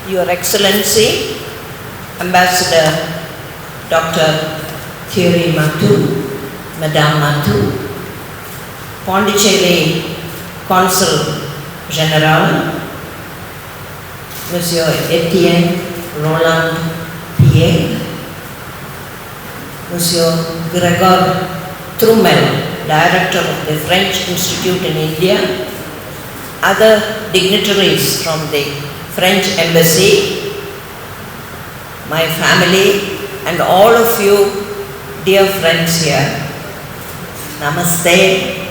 Your Excellency, Ambassador Dr. Thierry Mathu, Madame Mathu, Pondicherry Consul General, Monsieur Etienne Roland Pierre, Monsieur Gregor Trumel, Director of the French Institute in India, other dignitaries from the French Embassy, my family, and all of you dear friends here. Namaste,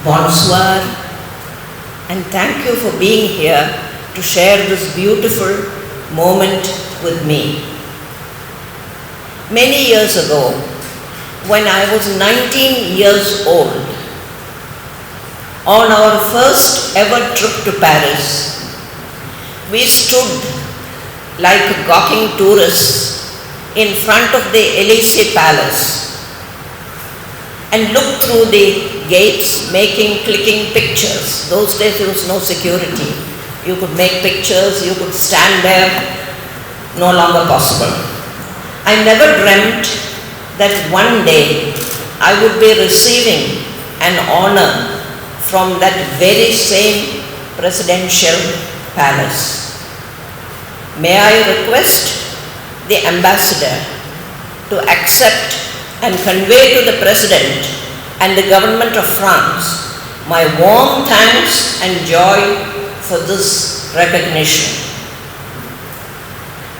bonsoir, and thank you for being here to share this beautiful moment with me. Many years ago, when I was 19 years old, on our first ever trip to Paris, we stood like gawking tourists in front of the Élysée Palace and looked through the gates clicking pictures. Those days there was no security. You could make pictures, you could stand there, no longer possible. I never dreamt that one day I would be receiving an honor from that very same presidential palace. May I request the ambassador to accept and convey to the President and the government of France my warm thanks and joy for this recognition.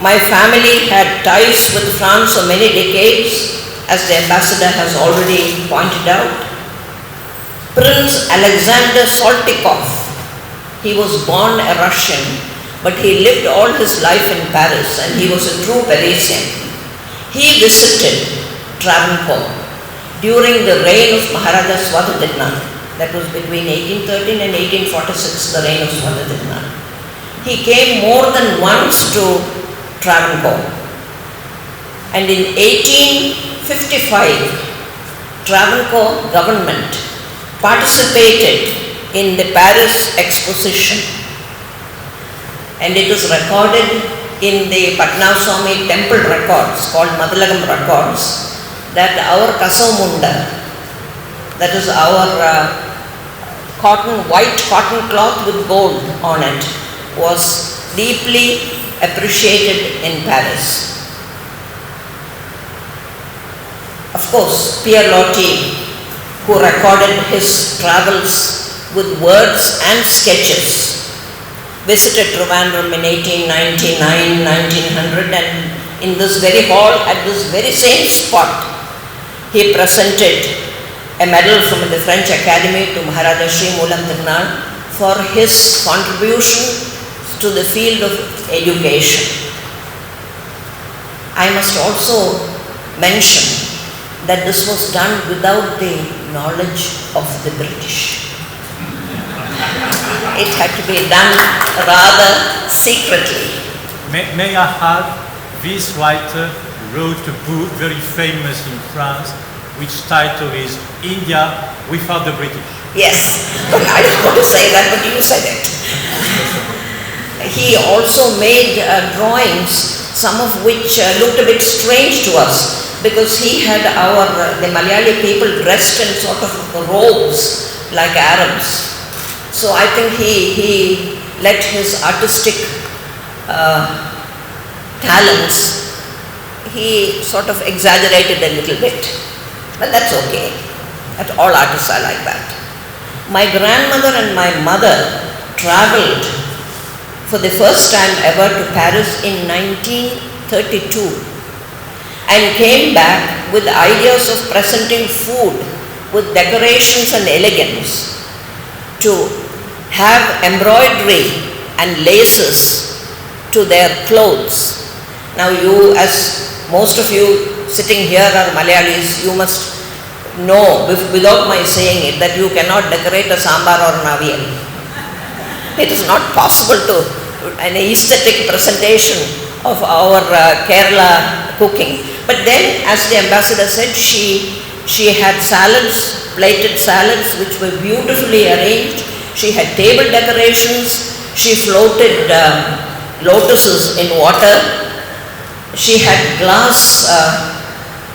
My family had ties with France for many decades, as the ambassador has already pointed out. Prince Alexander Saltykov, he was born a Russian, but he lived all his life in Paris and he was a true Parisian. He visited Travancore during the reign of Maharaja Swadhyadhana. That was between 1813 and 1846, the reign of Swadhyadhana. He came more than once to Travancore. And in 1855, Travancore government participated in the Paris Exposition, and it is recorded in the Patnaswamy temple records called Madhulagam records that our Kasamunda, that is our white cotton cloth with gold on it, was deeply appreciated in Paris. Of course, Pierre Loti, who recorded his travels with words and sketches, visited Trivandrum in 1899, 1900, and in this very hall, at this very same spot, he presented a medal from the French Academy to Maharaja Sri Moolam Tirunal for his contribution to the field of education. I must also mention that this was done without the knowledge of the British. It had to be done rather secretly. May I add, this writer wrote a book very famous in France, which title is India Without the British. Yes, but I didn't want to say that, but you said it. He also made drawings, some of which looked a bit strange to us, because he had the Malayali people dressed in sort of robes like Arabs. So I think he let his artistic talents, he sort of exaggerated a little bit. But that's okay. That all artists are like that. My grandmother and my mother traveled for the first time ever to Paris in 1932. And came back with ideas of presenting food with decorations and elegance, to have embroidery and laces to their clothes. Now you, as most of you sitting here are Malayalis, you must know, without my saying it, that you cannot decorate a sambar or an avial. It is not possible to, an aesthetic presentation of our Kerala cooking. But then, as the ambassador said, she had salads, plated salads, which were beautifully arranged. She had table decorations. She floated lotuses in water. She had glass,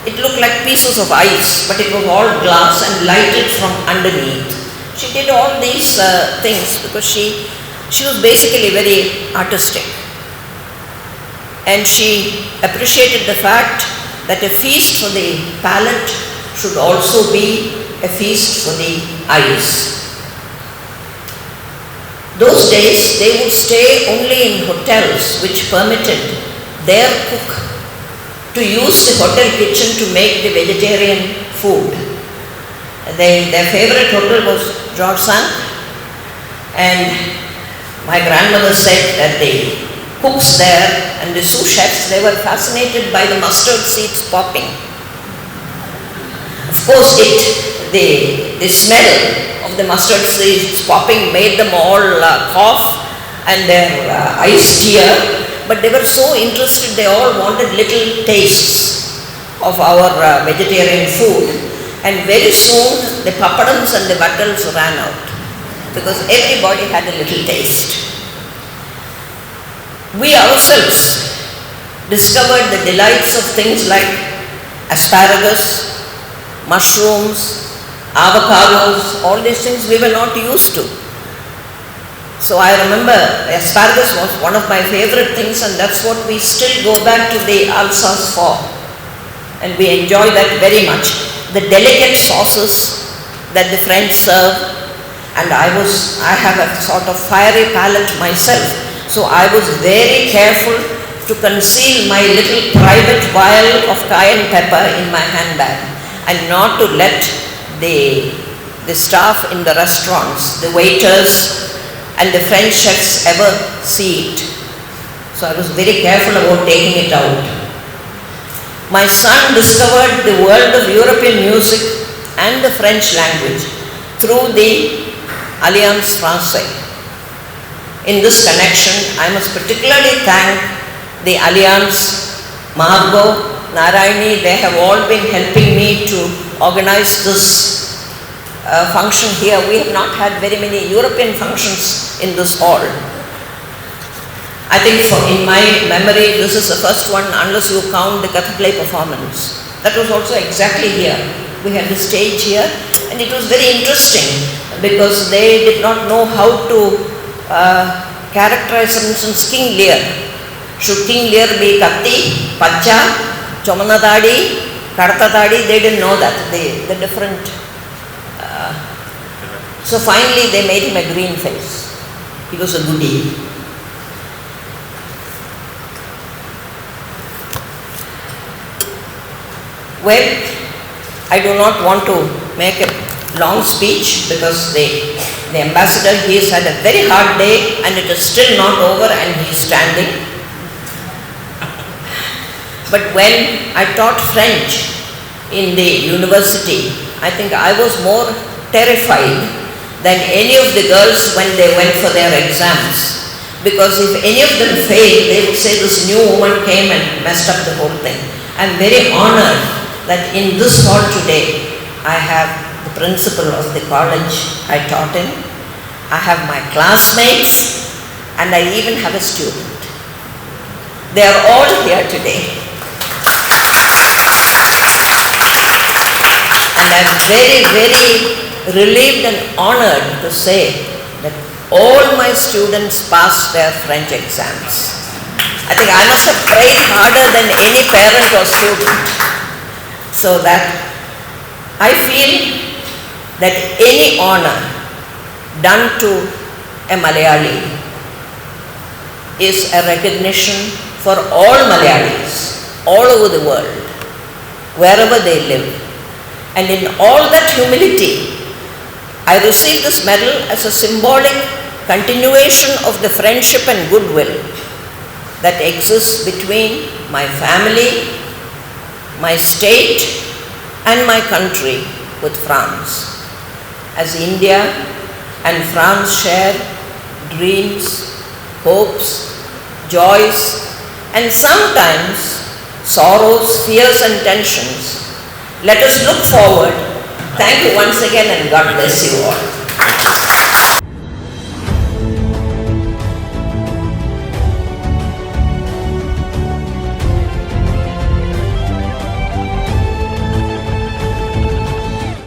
it looked like pieces of ice, but it was all glass and lighted from underneath. She did all these things because she was basically very artistic. And she appreciated the fact that a feast for the palate should also be a feast for the eyes. Those days they would stay only in hotels which permitted their cook to use the hotel kitchen to make the vegetarian food. Their favorite hotel was George Sand, and my grandmother said that the cooks there and the sous chefs, they were fascinated by the mustard seeds popping. Of course, the smell of the mustard seeds popping made them all cough and their eyes tear, but they were so interested, they all wanted little tastes of our vegetarian food, and very soon the papadams and the vattals ran out because everybody had a little taste. We ourselves discovered the delights of things like asparagus, mushrooms, avocados, all these things we were not used to. So I remember asparagus was one of my favorite things, and that's what we still go back to the Alsace for, and we enjoy that very much. The delicate sauces that the French serve, and I have a sort of fiery palate myself. So I was very careful to conceal my little private vial of cayenne pepper in my handbag and not to let the staff in the restaurants, the waiters and the French chefs ever see it. So I was very careful about taking it out. My son discovered the world of European music and the French language through the Alliance Française. In this connection, I must particularly thank the Alliance, Margot, Narayani. They have all been helping me to organize this function here. We have not had very many European functions in this hall. I think in my memory, this is the first one, unless you count the Kathakali performance. That was also exactly here. We had the stage here, and it was very interesting because they did not know how to characterize, for instance, King Lear. Should King Lear be Katti, Pacha, Chomanadadi, Kartatadi? They didn't know that, the different. So finally they made him a green face. He was a goodie. Well, I do not want to make a long speech because the ambassador, he has had a very hard day and it is still not over and he is standing. But when I taught French in the university, I think I was more terrified than any of the girls when they went for their exams. Because if any of them failed, they would say this new woman came and messed up the whole thing. I am very honored that in this hall today, I have the principal of the college I taught in, I have my classmates, and I even have a student. They are all here today. And I am very, very relieved and honored to say that all my students passed their French exams. I think I must have prayed harder than any parent or student. So that I feel that any honor done to a Malayali is a recognition for all Malayalis all over the world, wherever they live. And in all that humility, I receive this medal as a symbolic continuation of the friendship and goodwill that exists between my family, my state and my country with France. As India and France share dreams, hopes, joys, and sometimes sorrows, fears and tensions, let us look forward. Thank you once again and God bless you all.